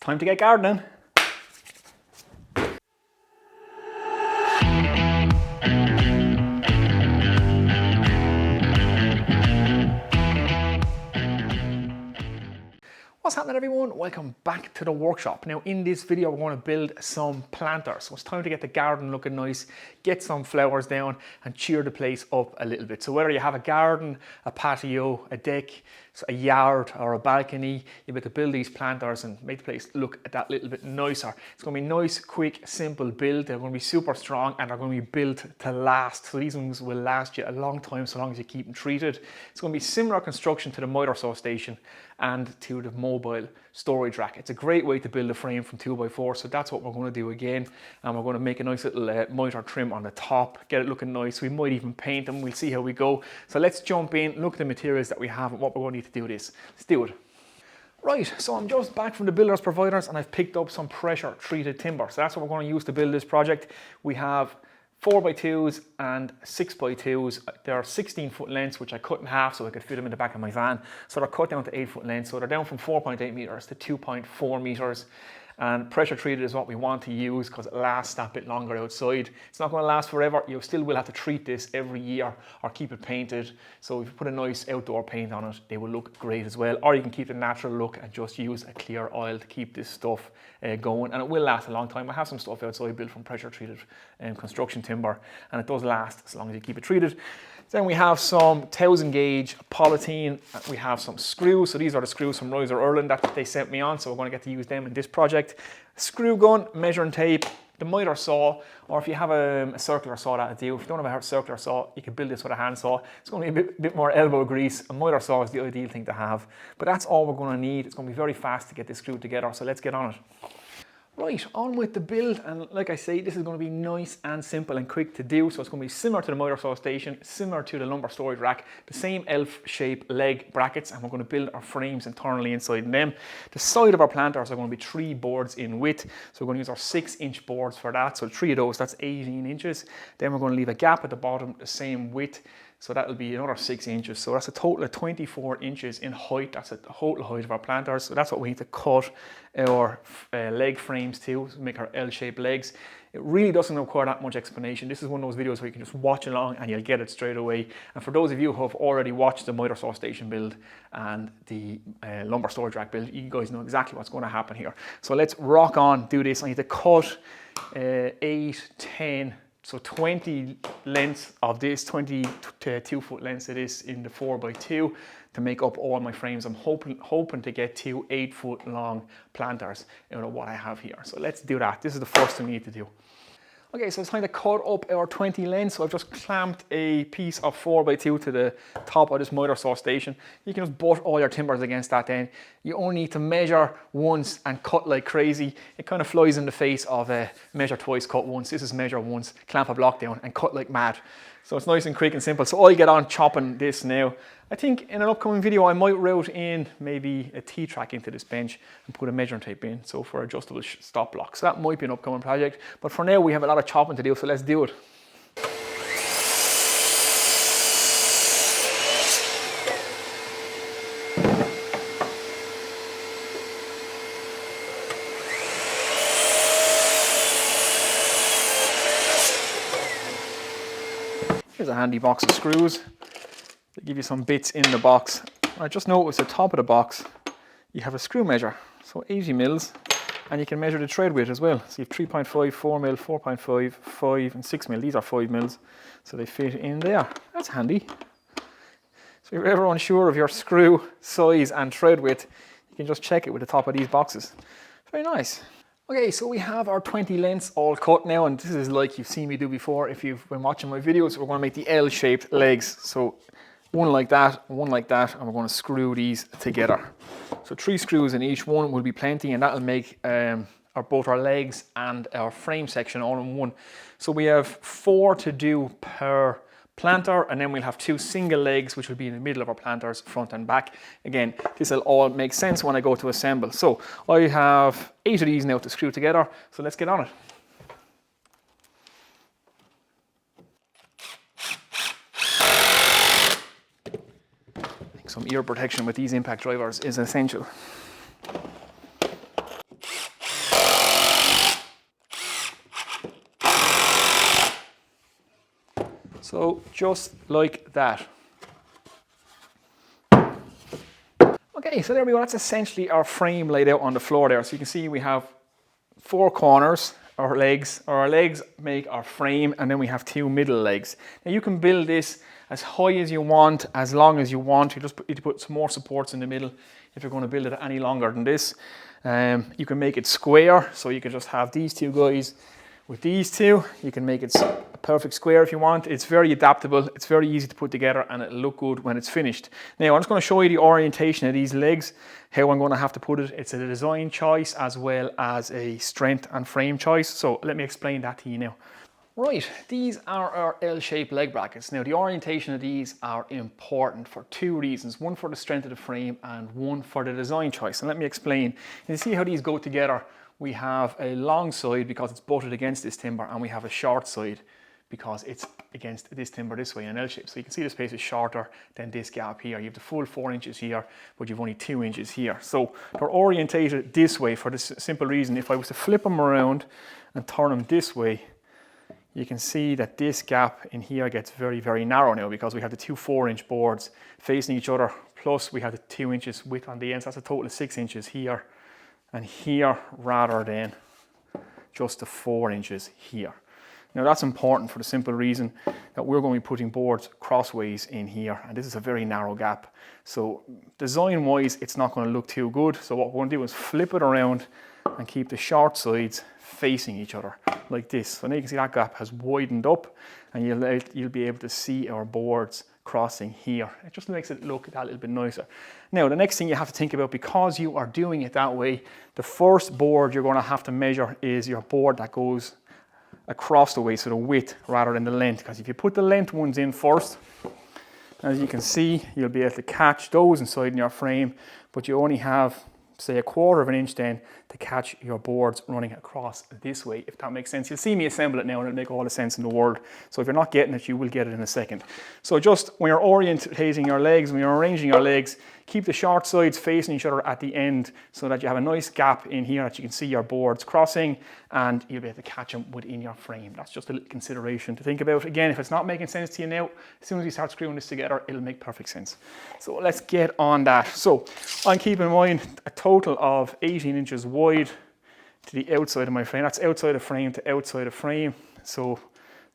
time to get gardening. What's happening, everyone? Welcome back to the workshop. Now in this video we're going to build some planters. So it's time to get the garden looking nice, get some flowers down and cheer the place up a little bit. So whether you have a garden, a patio, a deck, a yard or a balcony, you'll be able to build these planters and make the place look that little bit nicer. It's going to be nice, quick, simple build. They're going to be super strong and they're going to be built to last. So these ones will last you a long time so long as you keep them treated. It's going to be similar construction to the miter saw station and to the mobile storage rack. It's a great way to build a frame from 2x4, so that's what we're going to do again. And we're going to make a nice little miter trim on the top, get it looking nice. We might even paint them, we'll see how we go. So let's jump in, look at the materials that we have and what we're going to need to do this. Let's do it. Right, so I'm just back from the builders providers and I've picked up some pressure treated timber. So that's what we're going to use to build this project. We have 4x2s and 6x2s. They are 16-foot lengths, which I cut in half so I could fit them in the back of my van. So they're cut down to 8-foot lengths. So they're down from 4.8 meters to 2.4 meters. And pressure treated is what we want to use because it lasts that bit longer outside. It's not going to last forever. You still will have to treat this every year or keep it painted. So if you put a nice outdoor paint on it, they will look great as well. Or you can keep the natural look and just use a clear oil to keep this stuff going. And it will last a long time. I have some stuff outside built from pressure treated construction timber, and it does last as long as you keep it treated. Then we have some 1000 gauge polythene. We have some screws. So these are the screws from Riser Ireland that they sent me on. So we're going to get to use them in this project. Screw gun, measuring tape, the miter saw, or if you have a circular saw, that'll do. If you don't have a circular saw, you can build this with a hand saw. It's going to be a bit more elbow grease. A miter saw is the ideal thing to have. But that's all we're going to need. It's going to be very fast to get this screwed together. So let's get on it. Right, on with the build, and like I say, this is going to be nice and simple and quick to do. So it's going to be similar to the miter saw station, similar to the lumber storage rack, the same L-shaped leg brackets, and we're going to build our frames internally inside them. The side of our planters are going to be 3 boards in width, so we're going to use our 6-inch boards for that. So 3 of those, that's 18 inches. Then we're going to leave a gap at the bottom, the same width. So that'll be another 6 inches. So that's a total of 24 inches in height. That's the total height of our planters. So that's what we need to cut our leg frames to make our L-shaped legs. It really doesn't require that much explanation. This is one of those videos where you can just watch along and you'll get it straight away. And for those of you who have already watched the miter saw station build and the lumber storage rack build, you guys know exactly what's going to happen here. So let's rock on, do this. I need to cut 8, 10, so 20 lengths of this, 22-foot lengths it is in the 4x2 to make up all my frames. I'm hoping to get 2 8-foot long planters out of what I have here. So let's do that. This is the first thing we need to do. Okay, so it's time to cut up our 20 lengths. So I've just clamped a piece of 4x2 to the top of this miter saw station. You can just butt all your timbers against that then. You only need to measure once and cut like crazy. It kind of flies in the face of measure twice, cut once. This is measure once, clamp a block down and cut like mad. So it's nice and quick and simple. So I'll get on chopping this now. I think in an upcoming video I might route in maybe a T-track into this bench and put a measuring tape in, so for adjustable stop blocks. So that might be an upcoming project. But for now we have a lot of chopping to do, so let's do it. Here's a handy box of screws. They give you some bits in the box. I just noticed at the top of the box you have a screw measure, so 80 mils, and you can measure the thread width as well. So you have 3.5, 4 mil, 4.5, 5 and 6 mil. These are 5 mils, so they fit in there. That's handy. So if you're ever unsure of your screw size and thread width, you can just check it with the top of these boxes. Very nice. Okay, so we have our 20 lengths all cut now, and this is like you've seen me do before if you've been watching my videos. We're going to make the L-shaped legs. So one like that, and we're going to screw these together. So 3 screws in each one will be plenty, and that'll make both our legs and our frame section all in one. So we have 4 to do per planter, and then we'll have 2 single legs which will be in the middle of our planters, front and back. Again, this will all make sense when I go to assemble. So I have 8 of these now to screw together, so let's get on it. Some ear protection with these impact drivers is essential. So just like that. Okay, so there we go. That's essentially our frame laid out on the floor there. So you can see we have 4 corners, our legs make our frame, and then we have 2 middle legs. Now you can build this as high as you want, as long as you want. You just need to put some more supports in the middle if you're going to build it any longer than this. You can make it square, so you can just have these 2 guys with these 2. You can make it a perfect square if you want. It's very adaptable, it's very easy to put together, and it'll look good when it's finished. Now I'm just going to show you the orientation of these legs, how I'm going to have to put it. It's a design choice as well as a strength and frame choice. So let me explain that to you now. Right, these are our L-shaped leg brackets. Now the orientation of these are important for 2 reasons. One for the strength of the frame and one for the design choice. And let me explain. You see how these go together. We have a long side because it's butted against this timber, and we have a short side because it's against this timber this way in an L shape. So you can see the space is shorter than this gap here. You have the full 4 inches here, but you've only 2 inches here. So they're orientated this way for this simple reason. If I was to flip them around and turn them this way, you can see that this gap in here gets very, very narrow now because we have the 2 4-inch boards facing each other, plus we have the 2 inches width on the ends. That's a total of 6 inches here and here, rather than just the 4 inches here. Now that's important for the simple reason that we're going to be putting boards crossways in here, and this is a very narrow gap. So design wise, it's not going to look too good. So what we're going to do is flip it around and keep the short sides facing each other like this. So now you can see that gap has widened up, and you'll be able to see our boards crossing here. It just makes it look that little bit nicer. Now the next thing you have to think about, because you are doing it that way, the first board you're going to have to measure is your board that goes across the way, so the width rather than the length. Because if you put the length ones in first, as you can see, you'll be able to catch those inside in your frame, but you only have, say, a 1/4 inch then to catch your boards running across this way, if that makes sense. You'll see me assemble it now and it'll make all the sense in the world. So if you're not getting it, you will get it in a second. So just when you're orientating your legs, when you're arranging your legs, keep the short sides facing each other at the end so that you have a nice gap in here that you can see your boards crossing, and you'll be able to catch them within your frame. That's just a little consideration to think about. Again, if it's not making sense to you now, as soon as you start screwing this together, it'll make perfect sense. So let's get on that. So I'm keeping in mind a total of 18 inches wide to the outside of my frame. That's outside of frame to outside of frame. So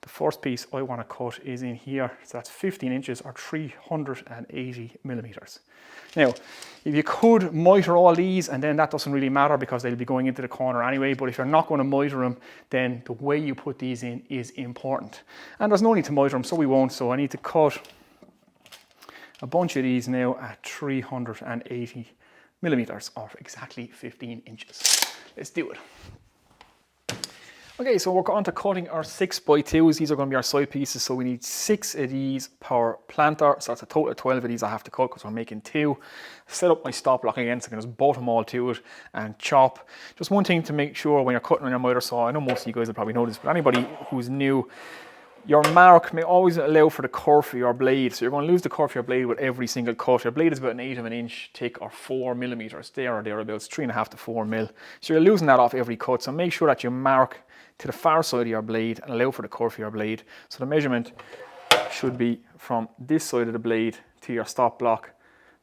the first piece I want to cut is in here. So that's 15 inches or 380 millimeters. Now, if you could miter all these, and then that doesn't really matter because they'll be going into the corner anyway, but if you're not going to miter them, then the way you put these in is important. And there's no need to miter them, so we won't. So I need to cut a bunch of these now at 380 millimeters, or exactly 15 inches. Let's do it. Okay, so we're on to cutting our 6x2s. These are going to be our side pieces, so we need 6 of these per planter. So that's a total of 12 of these I have to cut because we're making 2. Set up my stop block again so I can just bolt them all to it and chop. Just one thing to make sure when you're cutting on your miter saw, I know most of you guys will probably know this, but anybody who's new, your mark may always allow for the curve of your blade. So you're going to lose the curve of your blade with every single cut. Your blade is about 1/8 of an inch thick, or 4 millimeters there or thereabouts, 3.5 to 4 mil. So you're losing that off every cut. So make sure that you mark to the far side of your blade and allow for the curve of your blade. So the measurement should be from this side of the blade to your stop block,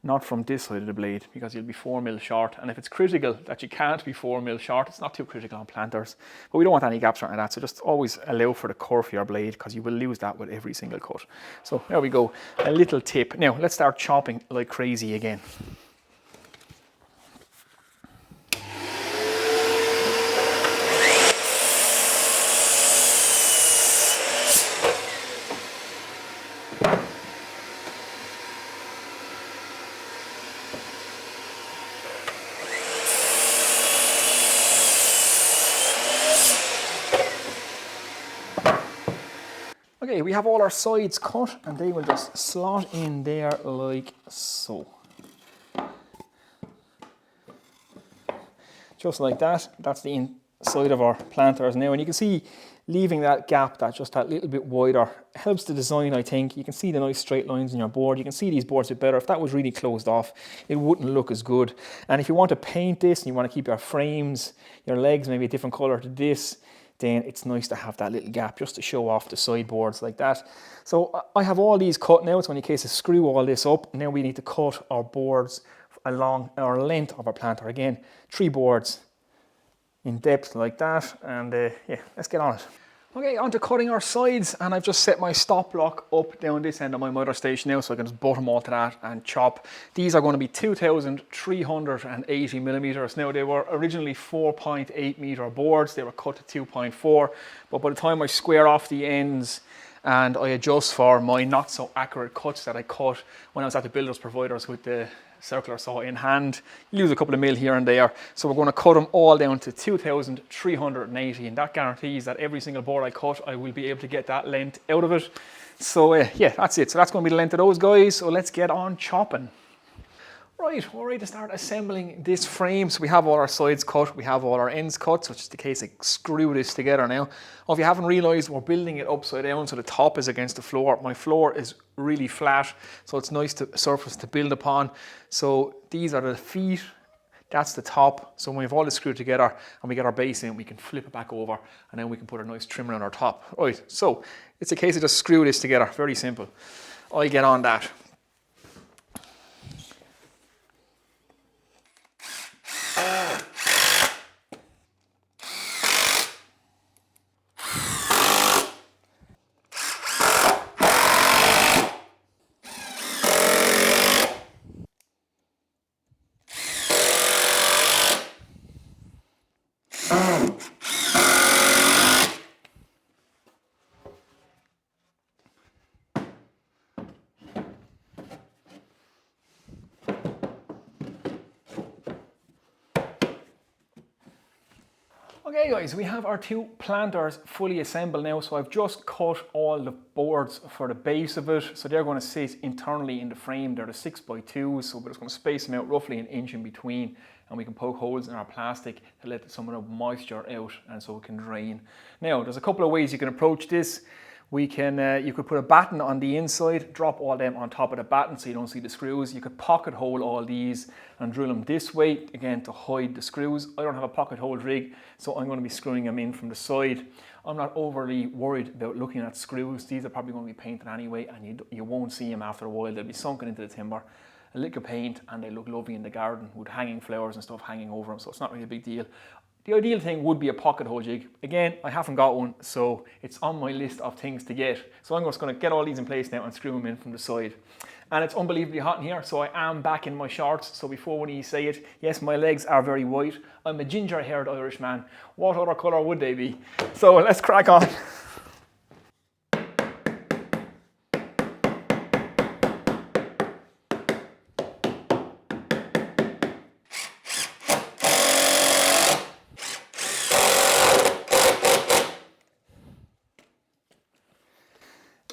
not from this side of the blade, because you'll be 4 mil short. And if it's critical that you can't be 4 mil short, it's not too critical on planters, but we don't want any gaps around that. So just always allow for the curve of your blade, because you will lose that with every single cut. So there we go, a little tip. Now let's start chopping like crazy again. Okay, we have all our sides cut, and they will just slot in there like so. Just like that. That's the inside of our planters now, and you can see leaving that gap, just that little bit wider, helps the design, I think. You can see the nice straight lines in your board. You can see these boards a bit better. If that was really closed off, it wouldn't look as good. And if you want to paint this and you want to keep your frames, your legs maybe a different color to this, then it's nice to have that little gap just to show off the sideboards like that. So I have all these cut now. It's only a case of screw all this up. Now we need to cut our boards along our length of our planter. Again, 3 boards in depth like that, and yeah, let's get on it. Okay, on to cutting our sides, and I've just set my stop block up down this end of my miter station now, so I can just butt them all to that and chop. These are going to be 2,380 millimeters. Now they were originally 4.8 meter boards. They were cut to 2.4, but by the time I square off the ends and I adjust for my not so accurate cuts that I cut when I was at the builders providers with the circular saw in hand, you lose a couple of mil here and there. So we're going to cut them all down to 2,380, and that guarantees that every single board I cut, I will be able to get that length out of it. So yeah, that's it. So that's going to be the length of those guys. So let's get on chopping. Right, we're ready to start assembling this frame. So we have all our sides cut, we have all our ends cut, so it's just a case of screw this together now. If you haven't realised, we're building it upside down, so the top is against the floor. My floor is really flat, so it's nice surface to build upon. So these are the feet, that's the top. So when we have all this screwed together and we get our base in, we can flip it back over, and then we can put a nice trimmer on our top. Right, so it's a case of just screw this together, very simple. I get on that. Okay guys, we have our 2 planters fully assembled now, so I've just cut all the boards for the base of it, so they're going to sit internally in the frame. They're the 6x2s, so we're just going to space them out roughly an inch in between, and we can poke holes in our plastic to let some of the moisture out and so it can drain. Now there's a couple of ways you can approach this. We can, you could put a batten on the inside, drop all them on top of the batten so you don't see the screws. You could pocket hole all these and drill them this way, again to hide the screws. I don't have a pocket hole rig, so I'm going to be screwing them in from the side. I'm not overly worried about looking at screws. These are probably going to be painted anyway, and you won't see them after a while. They'll be sunken into the timber. A lick of paint and they look lovely in the garden with hanging flowers and stuff hanging over them, so it's not really a big deal. The ideal thing would be a pocket hole jig. Again, I haven't got one, so it's on my list of things to get. So I'm just going to get all these in place now and screw them in from the side. And it's unbelievably hot in here, so I am back in my shorts. So before when you say it, yes, my legs are very white. I'm a ginger-haired Irish man. What other colour would they be? So let's crack on.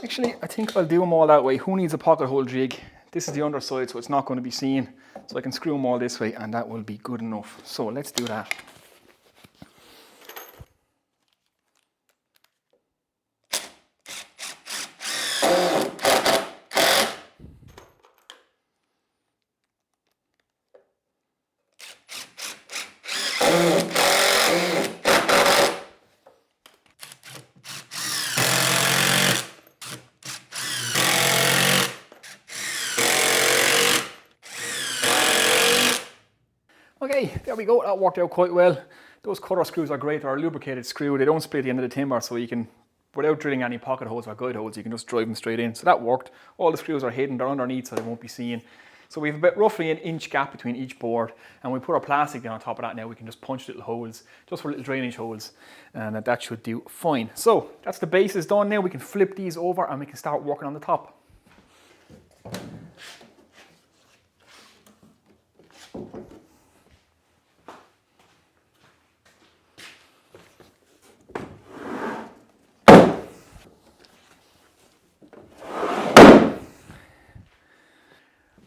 Actually, I think I'll do them all that way. Who needs a pocket hole jig? This is the underside, so it's not going to be seen. So I can screw them all this way and that will be good enough. So let's do that. Okay, there we go, that worked out quite well. Those cutter screws are great, they're a lubricated screw, they don't split the end of the timber, so you can, without drilling any pocket holes or guide holes, you can just drive them straight in. So that worked. All the screws are hidden, they're underneath so they won't be seen. So we have about roughly an inch gap between each board, and we put our plastic down on top of that now. We can just punch little holes, just for little drainage holes, and that should do fine. So that's the bases done now. We can flip these over and we can start working on the top.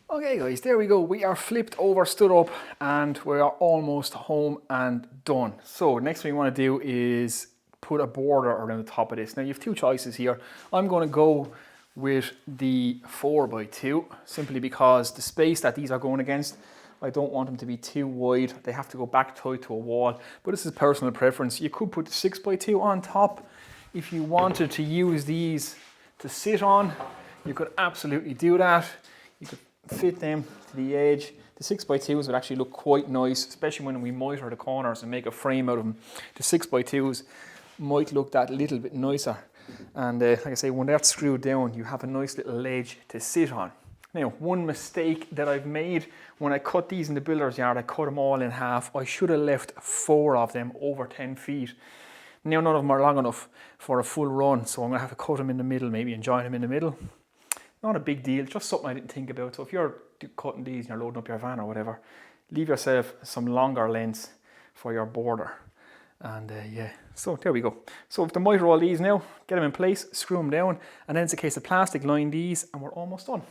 Okay guys, there we go. We are flipped over, stood up, and we are almost home and done. So next thing we want to do is put a border around the top of this. Now you have 2 choices here. I'm going to go with the 4x2 simply because the space that these are going against, I don't want them to be too wide. They have to go back tight to a wall, but this is personal preference. You could put the 6x2 on top. If you wanted to use these to sit on, you could absolutely do that. You could fit them to the edge. The 6x2s would actually look quite nice, especially when we miter the corners and make a frame out of them. The 6x2s might look that little bit nicer. And like I say, when that's screwed down, you have a nice little ledge to sit on. Now, one mistake that I've made when I cut these in the builder's yard, I cut them all in half. I should have left 4 of them over 10 feet. Now none of them are long enough for a full run, so I'm going to have to cut them in the middle maybe and join them in the middle. Not a big deal, just something I didn't think about. So if you're cutting these and you're loading up your van or whatever, leave yourself some longer lengths for your border. And yeah, so there we go. So if to miter all these now, get them in place, screw them down, and then it's a case of plastic line these and we're almost done.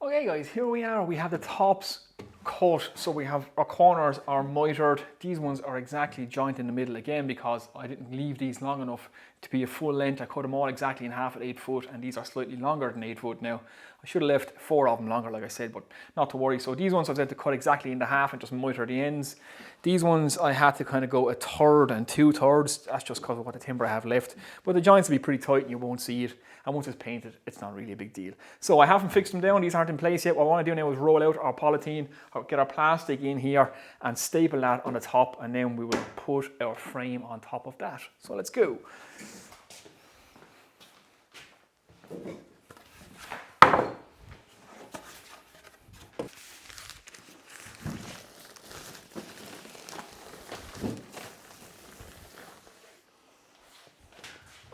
Okay guys, here we are. We have the tops cut, so we have our corners are mitered. These ones are exactly joined in the middle again because I didn't leave these long enough to be a full length. I cut them all exactly in half at 8 foot, and these are slightly longer than 8 foot now. I should have left 4 of them longer, like I said, but not to worry. So these ones I've had to cut exactly into half and just miter the ends. These ones I had to kind of go 1/3 and 2/3. That's just because of what the timber I have left. But the joints will be pretty tight and you won't see it. And once it's painted, it's not really a big deal. So I haven't fixed them down. These aren't in place yet. What I want to do now is roll out our polythene, or get our plastic in here and staple that on the top, and then we will put our frame on top of that. So let's go.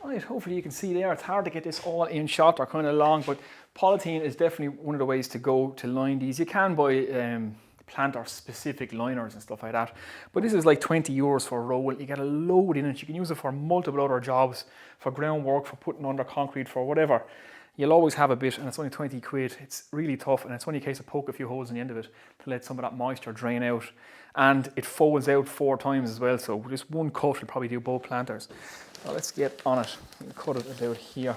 Right, hopefully you can see there, it's hard to get this all in shot, they're kind of long, but polythene is definitely one of the ways to go to line these. You can buy planter specific liners and stuff like that, but this is like 20 euros for a roll. You get a load in it. You can use it for multiple other jobs, for groundwork, for putting under concrete, for whatever. You'll always have a bit, and it's only 20 quid. It's really tough, and it's only a case of poke a few holes in the end of it to let some of that moisture drain out. And it folds out 4 times as well, so just one cut will probably do both planters. Now let's get on it. We'll cut it about here.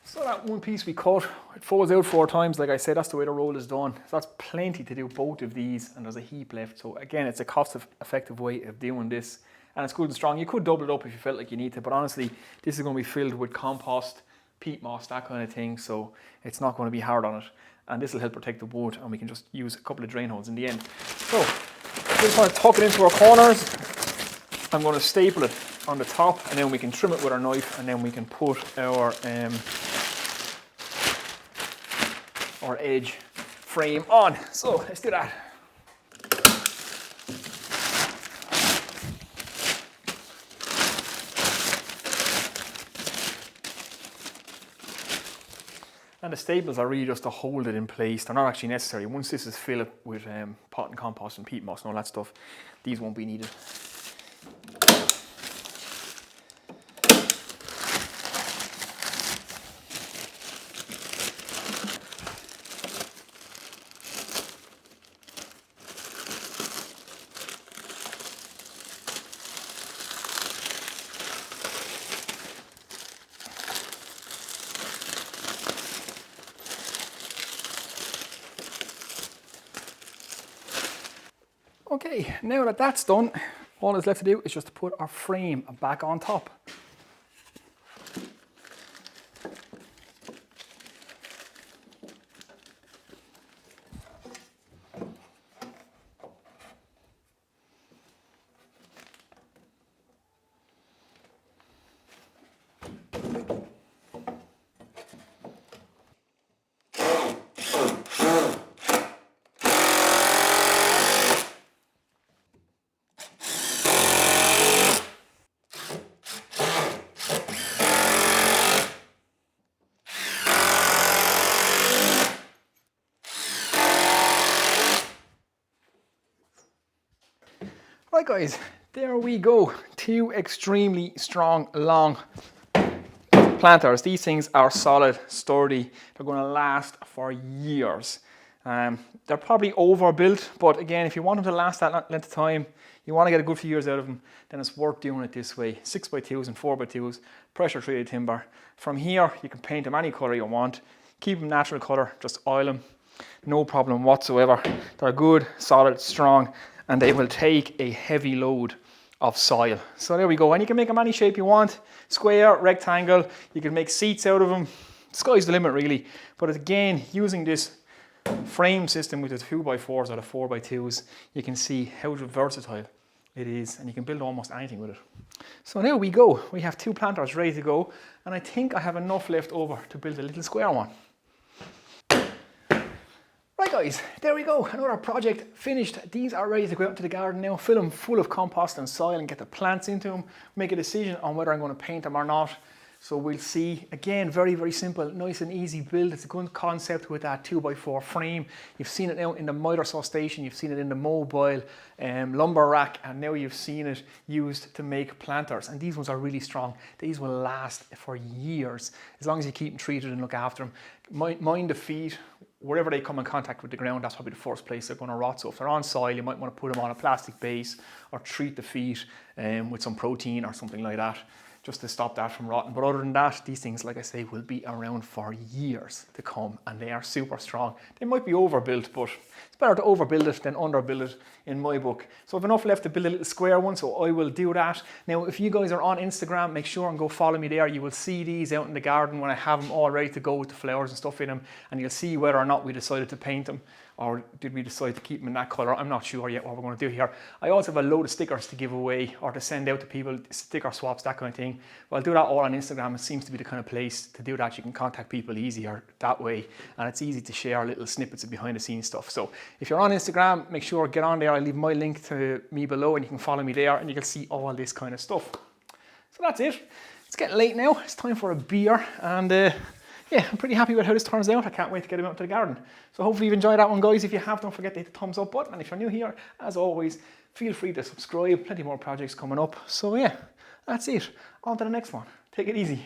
So that one piece we cut, it folds out 4 times. Like I said, that's the way the roll is done. So that's plenty to do both of these, and there's a heap left. So again, it's a cost-effective way of doing this, and it's good and strong. You could double it up if you felt like you need to, but honestly, this is going to be filled with compost, peat moss, that kind of thing. So it's not going to be hard on it, and this will help protect the wood, and we can just use a couple of drain holes in the end. So just want to tuck it into our corners. I'm going to staple it on the top, and then we can trim it with our knife, and then we can put our edge frame on. So let's do that. And the staples are really just to hold it in place. They're not actually necessary. Once this is filled with pot and compost and peat moss and all that stuff, these won't be needed. Okay, now that that's done, all that's left to do is just to put our frame back on top. Right guys, there we go. 2 extremely strong, long planters. These things are solid, sturdy. They're going to last for years. They're probably overbuilt, but again, if you want them to last that length of time, you want to get a good few years out of them, then it's worth doing it this way. 6x2s and 4x2s, pressure treated timber. From here, you can paint them any colour you want. Keep them natural colour, just oil them. No problem whatsoever. They're good, solid, strong, and they will take a heavy load of soil. So there we go. And you can make them any shape you want. Square, rectangle. You can make seats out of them. Sky's the limit really. But again, using this frame system with the 2x4s or the 4x2s, you can see how versatile it is, and you can build almost anything with it. So there we go. We have 2 planters ready to go, and I think I have enough left over to build a little square one. Right guys, there we go, another project finished. These are ready to go out into the garden now, fill them full of compost and soil and get the plants into them, make a decision on whether I'm going to paint them or not. So we'll see. Again, very, very simple, nice and easy build. It's a good concept with that 2x4 frame. You've seen it now in the miter saw station, you've seen it in the mobile lumber rack, and now you've seen it used to make planters. And these ones are really strong. These will last for years, as long as you keep them treated and look after them. Mind the feet. Wherever they come in contact with the ground, that's probably the first place they're going to rot. So if they're on soil, you might want to put them on a plastic base or treat the feet with some protein or something like that, just to stop that from rotting. But other than that, these things, like I say, will be around for years to come, and they are super strong. They might be overbuilt, but it's better to overbuild it than underbuild it in my book. So I've enough left to build a little square one, so I will do that. Now, if you guys are on Instagram, make sure and go follow me there. You will see these out in the garden when I have them all ready to go with the flowers and stuff in them, and you'll see whether or not we decided to paint them, or did we decide to keep them in that colour. I'm not sure yet what we're going to do here. I also have a load of stickers to give away or to send out to people, sticker swaps, that kind of thing. Well, I'll do that all on Instagram. It seems to be the kind of place to do that. You can contact people easier that way, and it's easy to share little snippets of behind the scenes stuff. So if you're on Instagram, make sure get on there. I'll leave my link to me below, and you can follow me there, and you can see all this kind of stuff. So that's it. It's getting late now. It's time for a beer, and yeah, I'm pretty happy with how this turns out. I can't wait to get him out to the garden. So hopefully you've enjoyed that one, guys. If you have, don't forget to hit the thumbs up button. And if you're new here, as always, feel free to subscribe. Plenty more projects coming up. So yeah, that's it. On to the next one. Take it easy.